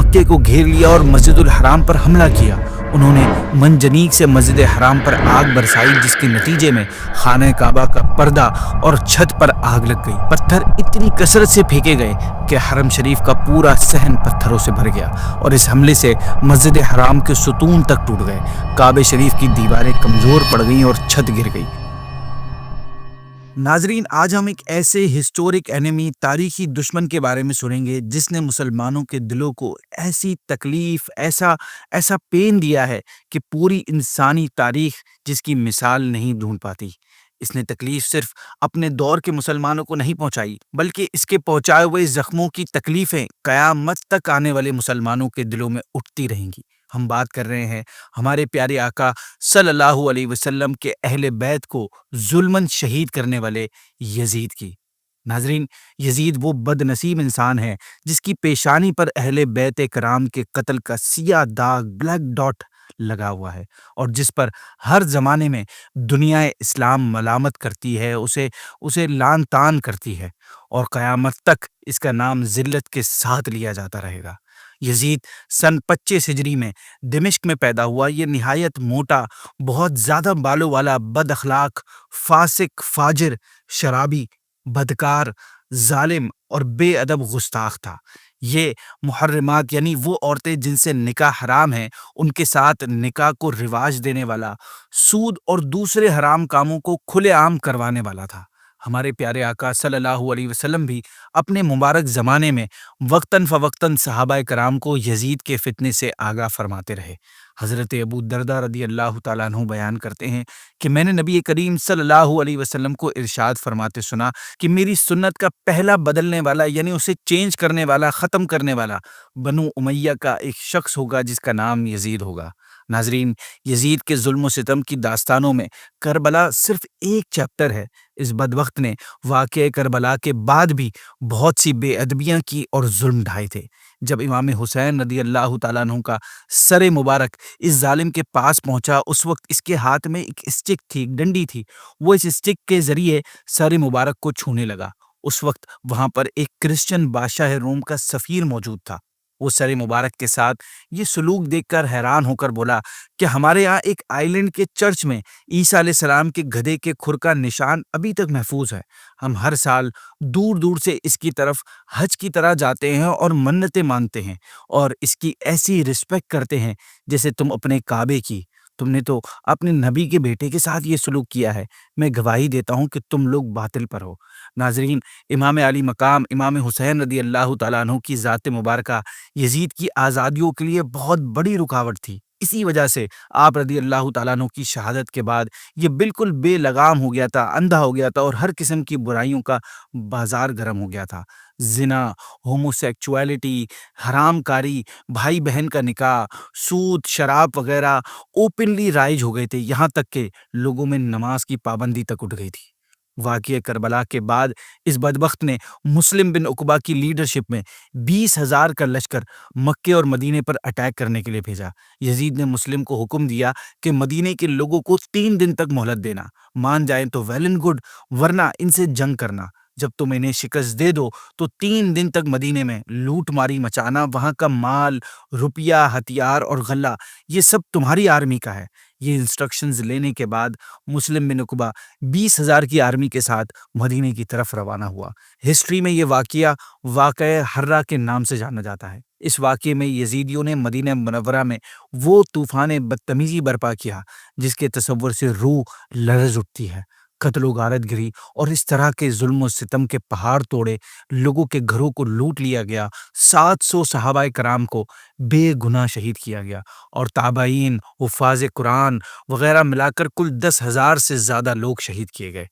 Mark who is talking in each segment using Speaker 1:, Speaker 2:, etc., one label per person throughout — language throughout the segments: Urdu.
Speaker 1: مکے کو گھیر لیا اور مسجد الحرام پر حملہ کیا۔ انہوں نے منجنیق سے مسجد حرام پر آگ برسائی، جس کے نتیجے میں خانہ کعبہ کا پردہ اور چھت پر آگ لگ گئی۔ پتھر اتنی کثرت سے پھینکے گئے کہ حرم شریف کا پورا صحن پتھروں سے بھر گیا، اور اس حملے سے مسجد حرام کے ستون تک ٹوٹ گئے۔ کعبہ شریف کی دیواریں کمزور پڑ گئیں اور چھت گر گئی۔ ناظرین، آج ہم ایک ایسے ہسٹورک اینیمی، تاریخی دشمن کے بارے میں سنیں گے جس نے مسلمانوں کے دلوں کو ایسی تکلیف، ایسا پین دیا ہے کہ پوری انسانی تاریخ جس کی مثال نہیں ڈھونڈ پاتی۔ اس نے تکلیف صرف اپنے دور کے مسلمانوں کو نہیں پہنچائی، بلکہ اس کے پہنچائے ہوئے زخموں کی تکلیفیں قیامت تک آنے والے مسلمانوں کے دلوں میں اٹھتی رہیں گی۔ ہم بات کر رہے ہیں ہمارے پیارے آقا صلی اللہ علیہ وسلم کے اہل بیت کو ظلماً شہید کرنے والے یزید کی۔ ناظرین، یزید وہ بد نصیب انسان ہے جس کی پیشانی پر اہل بیت کرام کے قتل کا سیاہ داغ، بلیک ڈاٹ لگا ہوا ہے، اور جس پر ہر زمانے میں دنیا اسلام ملامت کرتی ہے، اسے لعن طعن کرتی ہے، اور قیامت تک اس کا نام ذلت کے ساتھ لیا جاتا رہے گا۔ یزید سن 25 ہجری میں دمشق میں پیدا ہوا۔ یہ نہایت موٹا، بہت زیادہ بالوں والا، بد اخلاق، فاسق، فاجر، شرابی، بدکار، ظالم اور بے ادب گستاخ تھا۔ یہ محرمات یعنی وہ عورتیں جن سے نکاح حرام ہے، ان کے ساتھ نکاح کو رواج دینے والا، سود اور دوسرے حرام کاموں کو کھلے عام کروانے والا تھا۔ ہمارے پیارے آقا صلی اللہ علیہ وسلم بھی اپنے مبارک زمانے میں وقتاً فوقتاً صحابہ کرام کو یزید کے فتنے سے آگاہ فرماتے رہے۔ حضرت ابو دردہ رضی اللہ تعالیٰ عنہ بیان کرتے ہیں کہ میں نے نبی کریم صلی اللہ علیہ وسلم کو ارشاد فرماتے سنا کہ میری سنت کا پہلا بدلنے والا، یعنی اسے چینج کرنے والا، ختم کرنے والا، بنو امیہ کا ایک شخص ہوگا جس کا نام یزید ہوگا۔ ناظرین، یزید کے ظلم و ستم کی داستانوں میں کربلا صرف ایک چیپٹر ہے۔ اس بدبخت نے واقعہ کربلا کے بعد بھی بہت سی بے ادبیاں کی اور ظلم ڈھائے تھے۔ جب امام حسین رضی اللہ تعالیٰ عنہ کا سر مبارک اس ظالم کے پاس پہنچا، اس وقت اس کے ہاتھ میں ایک اسٹک تھی، ایک ڈنڈی تھی۔ وہ اس اسٹک کے ذریعے سر مبارک کو چھونے لگا۔ اس وقت وہاں پر ایک کرسچن بادشاہ روم کا سفیر موجود تھا۔ وہ سر مبارک کے ساتھ یہ سلوک دیکھ کر حیران ہو کر بولا کہ ہمارے یہاں ایک آئلینڈ کے چرچ میں عیسیٰ علیہ السلام کے گدھے کے کھر کا نشان ابھی تک محفوظ ہے۔ ہم ہر سال دور دور سے اس کی طرف حج کی طرح جاتے ہیں اور منتیں مانگتے ہیں، اور اس کی ایسی رسپیکٹ کرتے ہیں جیسے تم اپنے کعبے کی۔ تم نے تو اپنے نبی کے بیٹے کے ساتھ یہ سلوک کیا ہے۔ میں گواہی دیتا ہوں کہ تم لوگ باطل پر ہو۔ ناظرین، امام علی مقام امام حسین رضی اللہ تعالیٰ عنہ کی ذات مبارکہ یزید کی آزادیوں کے لیے بہت بڑی رکاوٹ تھی۔ اسی وجہ سے آپ رضی اللہ تعالیٰ عنہ کی شہادت کے بعد یہ بالکل بے لگام ہو گیا تھا، اندھا ہو گیا تھا، اور ہر قسم کی برائیوں کا بازار گرم ہو گیا تھا۔ زنا، ہوموسیکچویلٹی، حرام کاری، بھائی بہن کا نکاح، سود، شراب وغیرہ اوپنلی رائج ہو گئے تھے، یہاں تک کہ لوگوں میں نماز کی پابندی تک اٹھ گئی تھی۔ واقعہ کربلا کے بعد اس بدبخت نے مسلم بن عقبہ کی لیڈرشپ میں 20,000 کا لشکر مکے اور مدینے پر اٹیک کرنے کے لیے بھیجا۔ یزید نے مسلم کو حکم دیا کہ مدینے کے لوگوں کو 3 دن تک مہلت دینا، مان جائیں تو ویل اینڈ گڈ، ورنہ ان سے جنگ کرنا۔ جب تم انہیں شکست دے دو تو 3 دن تک مدینے میں لوٹ ماری مچانا، وہاں کا مال، روپیہ، ہتھیار اور غلہ، یہ سب تمہاری آرمی کا ہے۔ یہ انسٹرکشنز لینے کے بعد مسلم بن عقبہ 20,000 کی آرمی کے ساتھ مدینے کی طرف روانہ ہوا۔ ہسٹری میں یہ واقعہ حرہ کے نام سے جانا جاتا ہے۔ اس واقعے میں یزیدیوں نے مدینہ منورہ میں وہ طوفان بدتمیزی برپا کیا جس کے تصور سے روح لرز اٹھتی ہے۔ قتل و غارت گری اور اس طرح کے ظلم و ستم کے پہاڑ توڑے، لوگوں کے گھروں کو لوٹ لیا گیا، 700 صحابہ کرام کو بے گناہ شہید کیا گیا، اور تابعین، حفاظ قرآن وغیرہ ملا کر کل 10,000 سے زیادہ لوگ شہید کیے گئے۔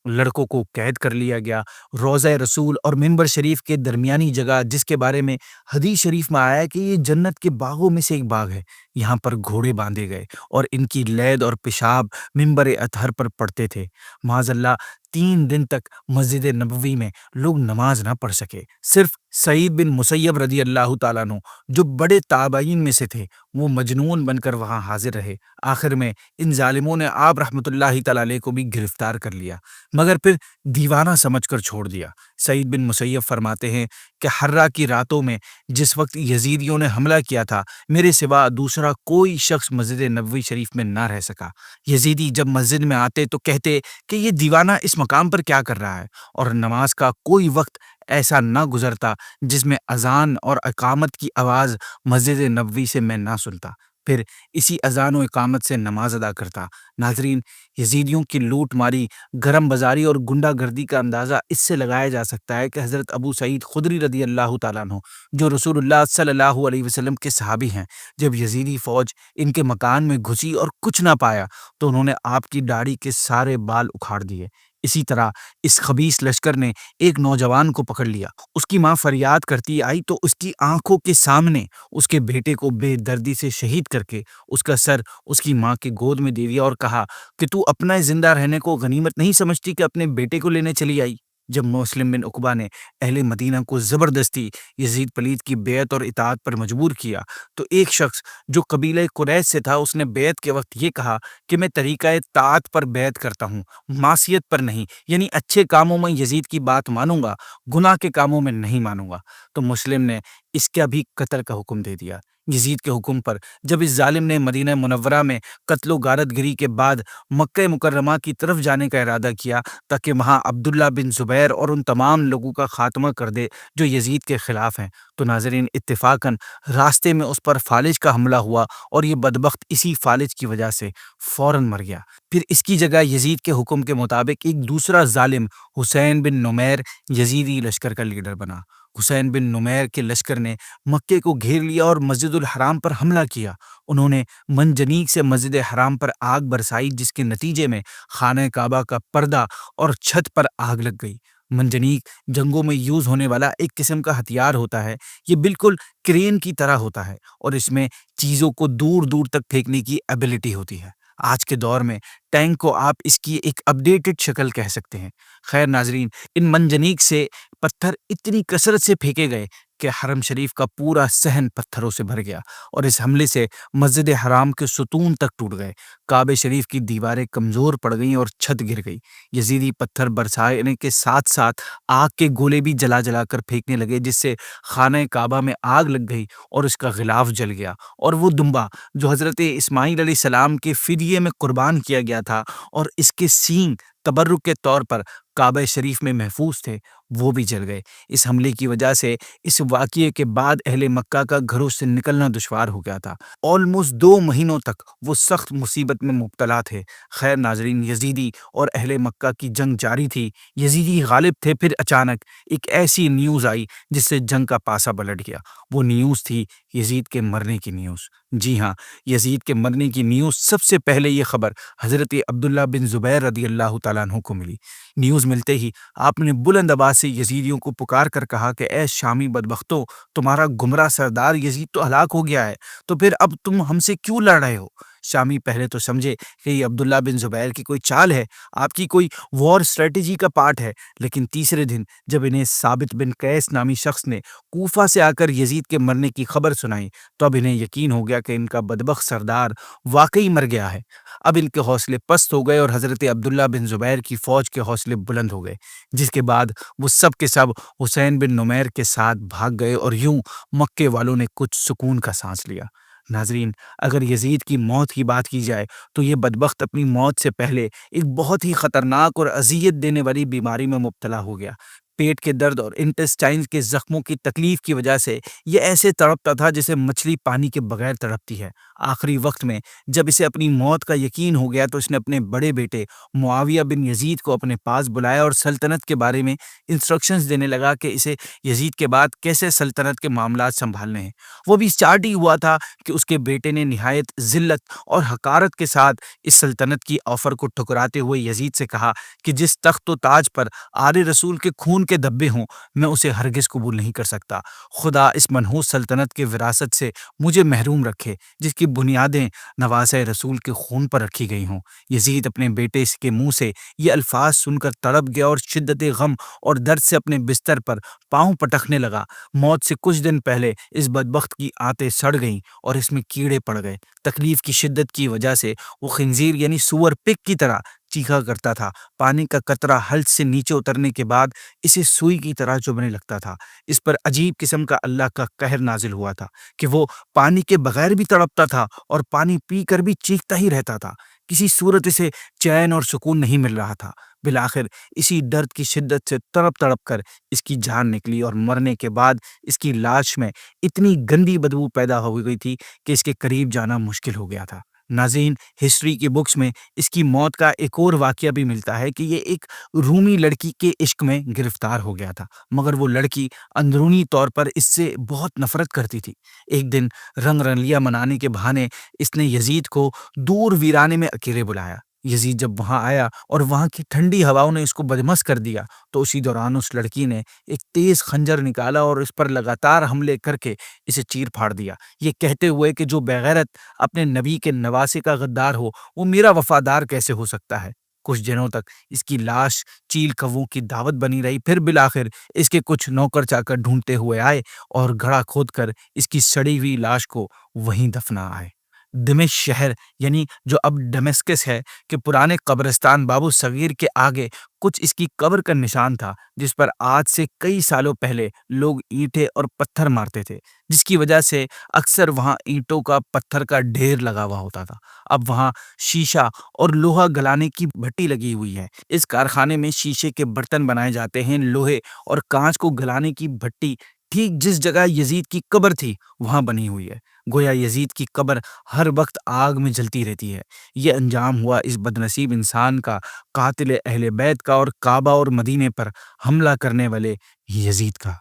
Speaker 1: لڑکوں کو قید کر لیا گیا۔ روضہ رسول اور منبر شریف کے درمیانی جگہ، جس کے بارے میں حدیث شریف میں آیا ہے کہ یہ جنت کے باغوں میں سے ایک باغ ہے، یہاں پر گھوڑے باندھے گئے اور ان کی لید اور پیشاب منبر اطہر پر پڑتے تھے۔ معاذ اللہ 3 دن تک مسجد نبوی میں لوگ نماز نہ پڑھ سکے۔ صرف سعید بن مسیب رضی اللہ تعالیٰ عنہ جو بڑے تابعین میں سے تھے وہ مجنون بن کر وہاں حاضر رہے۔ آخر میں ان ظالموں نے آپ رحمۃ اللہ تعالیٰ علیہ کو بھی گرفتار کر لیا مگر پھر دیوانہ سمجھ کر چھوڑ دیا۔ سعید بن مسیب فرماتے ہیں کہ حرہ کی راتوں میں جس وقت یزیدیوں نے حملہ کیا تھا میرے سوا دوسرا کوئی شخص مسجد نبوی شریف میں نہ رہ سکا۔ یزیدی جب مسجد میں آتے تو کہتے کہ یہ دیوانہ اس مقام پر کیا کر رہا ہے، اور نماز کا کوئی وقت ایسا نہ گزرتا جس میں اذان اور اقامت کی آواز مسجد نبوی سے میں نہ سنتا، پھر اسی اذان و اقامت سے نماز ادا کرتا۔ ناظرین، یزیدیوں کی لوٹ ماری، گرم بازاری اور گنڈا گردی کا اندازہ اس سے لگایا جا سکتا ہے کہ حضرت ابو سعید خدری رضی اللہ تعالیٰ عنہ جو رسول اللہ صلی اللہ علیہ وسلم کے صحابی ہیں، جب یزیدی فوج ان کے مکان میں گھسی اور کچھ نہ پایا تو انہوں نے آپ کی داڑھی کے سارے بال اکھاڑ دیے۔ اسی طرح اس خبیث لشکر نے ایک نوجوان کو پکڑ لیا، اس کی ماں فریاد کرتی آئی تو اس کی آنکھوں کے سامنے اس کے بیٹے کو بے دردی سے شہید کر کے اس کا سر اس کی ماں کی گود میں دے دیا اور کہا کہ تو اپنا زندہ رہنے کو غنیمت نہیں سمجھتی کہ اپنے بیٹے کو لینے چلی آئی۔ جب مسلم بن عقبہ نے اہل مدینہ کو زبردستی یزید پلید کی بیعت اور اطاعت پر مجبور کیا تو ایک شخص جو قبیلہ قریش سے تھا اس نے بیعت کے وقت یہ کہا کہ میں طریقہ طاعت پر بیعت کرتا ہوں، معصیت پر نہیں، یعنی اچھے کاموں میں یزید کی بات مانوں گا، گناہ کے کاموں میں نہیں مانوں گا۔ تو مسلم نے اس کا بھی قتل کا حکم دے دیا۔ یزید کے حکم پر جب اس ظالم نے مدینہ منورہ میں قتل و غارت گری کے بعد مکہ مکرمہ کی طرف جانے کا ارادہ کیا تاکہ وہاں عبداللہ بن زبیر اور ان تمام لوگوں کا خاتمہ کر دے جو یزید کے خلاف ہیں، تو ناظرین اتفاقاً راستے میں اس پر فالج کا حملہ ہوا اور یہ بدبخت اسی فالج کی وجہ سے فوراً مر گیا۔ پھر اس کی جگہ یزید کے حکم کے مطابق ایک دوسرا ظالم حسین بن نمیر یزیدی لشکر کا لیڈر بنا۔ حسین بن نمیر کے لشکر نے مکے کو گھیر لیا اور مسجد الحرام پر حملہ کیا۔ انہوں نے منجنیق سے مسجد حرام پر آگ برسائی جس کے نتیجے میں خانہ کعبہ کا پردہ اور چھت پر آگ لگ گئی۔ منجنیق جنگوں میں یوز ہونے والا ایک قسم کا ہتھیار ہوتا ہے، یہ بالکل کرین کی طرح ہوتا ہے اور اس میں چیزوں کو دور دور تک پھینکنے کی ایبلٹی ہوتی ہے۔ آج کے دور میں ٹینک کو آپ اس کی ایک اپڈیٹڈ شکل کہہ سکتے ہیں۔ خیر ناظرین، ان منجنیق سے پتھر اتنی کثرت سے پھینکے گئے کہ حرم شریف کا پورا صحن پتھروں سے بھر گیا اور اس حملے سے مسجد حرام کے ستون تک ٹوٹ گئے، کعبہ شریف کی دیواریں کمزور پڑ گئیں اور چھت گر گئی۔ یزیدی پتھر برسانے کے ساتھ ساتھ آگ کے گولے بھی جلا جلا کر پھینکنے لگے جس سے خانہ کعبہ میں آگ لگ گئی اور اس کا غلاف جل گیا، اور وہ دمبا جو حضرت اسماعیل علیہ السلام کے فدیے میں قربان کیا گیا تھا اور اس کے سینگ تبرک کے طور پر کعبہ شریف میں محفوظ تھے وہ بھی جل گئے۔ اس حملے کی وجہ سے اس واقعے کے بعد اہل مکہ کا گھروں سے نکلنا دشوار ہو گیا تھا۔ آلموسٹ 2 مہینوں تک وہ سخت مصیبت میں مبتلا تھے۔ خیر ناظرین، یزیدی اور اہل مکہ کی جنگ جاری تھی، یزیدی غالب تھے، پھر اچانک ایک ایسی نیوز آئی جس سے جنگ کا پاسا پلٹ گیا۔ وہ نیوز تھی یزید کے مرنے کی نیوز۔ جی ہاں، یزید کے مرنے کی نیوز سب سے پہلے یہ خبر حضرت عبداللہ بن زبیر رضی اللہ تعالیٰ عنہ کو ملی۔ نیوز ملتے ہی آپ نے بلند آواز سے یزیدیوں کو پکار کر کہا کہ اے شامی بدبختوں، تمہارا گمراہ سردار یزید تو ہلاک ہو گیا ہے، تو پھر اب تم ہم سے کیوں لڑ رہے ہو؟ شامی پہلے تو سمجھے کہ یہ عبداللہ بن زبیر کی کوئی چال ہے، آپ کی کوئی وار اسٹریٹجی کا پارٹ ہے، لیکن تیسرے دن جب انہیں ثابت بن قیس نامی شخص نے کوفہ سے آ کر یزید کے مرنے کی خبر سنائی تو اب انہیں یقین ہو گیا کہ ان کا بدبخت سردار واقعی مر گیا ہے۔ اب ان کے حوصلے پست ہو گئے اور حضرت عبداللہ بن زبیر کی فوج کے حوصلے بلند ہو گئے، جس کے بعد وہ سب کے سب حسین بن نمیر کے ساتھ بھاگ گئے اور یوں مکے والوں نے کچھ سکون کا سانس لیا۔ ناظرین، اگر یزید کی موت کی بات کی جائے تو یہ بدبخت اپنی موت سے پہلے ایک بہت ہی خطرناک اور اذیت دینے والی بیماری میں مبتلا ہو گیا۔ پیٹ کے درد اور انٹسٹائنز کے زخموں کی تکلیف کی وجہ سے یہ ایسے تڑپتا تھا جیسے مچھلی پانی کے بغیر تڑپتی ہے۔ آخری وقت میں جب اسے اپنی موت کا یقین ہو گیا تو اس نے اپنے بڑے بیٹے معاویہ بن یزید کو اپنے پاس بلایا اور سلطنت کے بارے میں انسٹرکشنز دینے لگا کہ اسے یزید کے بعد کیسے سلطنت کے معاملات سنبھالنے ہیں۔ وہ بھی اسٹارٹ ہی ہوا تھا کہ اس کے بیٹے نے نہایت ذلت اور حقارت کے ساتھ اس سلطنت کی آفر کو ٹھکراتے ہوئے یزید سے کہا کہ جس تخت و تاج پر آل رسول کے خون کے دبے ہوں، میں اسے ہرگز قبول نہیں کر سکتا۔ خدا اس منحوس سلطنت کے وراثت سے مجھے محروم رکھے جس کی بنیادیں نواسۂ رسول کے خون پر رکھی گئی ہوں۔ یزید اپنے بیٹے کے منہ سے یہ الفاظ سن کر تڑپ گیا اور شدت غم اور درد سے اپنے بستر پر پاؤں پٹکنے لگا۔ موت سے کچھ دن پہلے اس بدبخت کی آنتیں سڑ گئیں اور اس میں کیڑے پڑ گئے۔ تکلیف کی شدت کی وجہ سے وہ خنزیر یعنی سور پک کی طرح چیخا کرتا تھا۔ پانی کا قطرہ حلق سے نیچے اترنے کے بعد اسے سوئی کی طرح چبھنے لگتا تھا۔ اس پر عجیب قسم کا اللہ کا قہر نازل ہوا تھا کہ وہ پانی کے بغیر بھی تڑپتا تھا اور پانی پی کر بھی چیختا ہی رہتا تھا۔ کسی صورت اسے چین اور سکون نہیں مل رہا تھا۔ بالآخر اسی درد کی شدت سے تڑپ تڑپ کر اس کی جان نکلی اور مرنے کے بعد اس کی لاش میں اتنی گندی بدبو پیدا ہو گئی تھی کہ اس کے قریب جانا مشکل ہو گیا تھا۔ ناظرین، ہسٹری کی بکس میں اس کی موت کا ایک اور واقعہ بھی ملتا ہے کہ یہ ایک رومی لڑکی کے عشق میں گرفتار ہو گیا تھا، مگر وہ لڑکی اندرونی طور پر اس سے بہت نفرت کرتی تھی۔ ایک دن رنگ رلیاں منانے کے بہانے اس نے یزید کو دور ویرانے میں اکیلے بلایا۔ یزید جب وہاں آیا اور وہاں کی ٹھنڈی ہواؤں نے اس کو بدمست کر دیا تو اسی دوران اس لڑکی نے ایک تیز خنجر نکالا اور اس پر لگاتار حملے کر کے اسے چیر پھاڑ دیا، یہ کہتے ہوئے کہ جو بغیرت اپنے نبی کے نواسے کا غدار ہو وہ میرا وفادار کیسے ہو سکتا ہے۔ کچھ دنوں تک اس کی لاش چیل کووں کی دعوت بنی رہی، پھر بالآخر اس کے کچھ نوکر چاکر ڈھونڈتے ہوئے آئے اور گڑھا کھود کر اس کی سڑی ہوئی لاش کو وہیں دفنا آئے۔ دمشق شہر یعنی جو اب ڈمیسکس ہے کہ پرانے قبرستان بابو صغیر کے آگے کچھ اس کی قبر کا نشان تھا جس پر آج سے کئی سالوں پہلے لوگ اینٹیں اور پتھر مارتے تھے، جس کی وجہ سے اکثر وہاں اینٹوں کا پتھر کا ڈھیر لگا ہوا ہوتا تھا۔ اب وہاں شیشہ اور لوہا گلانے کی بھٹی لگی ہوئی ہے۔ اس کارخانے میں شیشے کے برتن بنائے جاتے ہیں۔ لوہے اور کانچ کو گلانے کی بھٹی ٹھیک جس جگہ یزید کی قبر تھی وہاں بنی ہوئی ہے۔ گویا یزید کی قبر ہر وقت آگ میں جلتی رہتی ہے۔ یہ انجام ہوا اس بدنصیب انسان کا، قاتل اہل بیت کا اور کعبہ اور مدینے پر حملہ کرنے والے یزید کا۔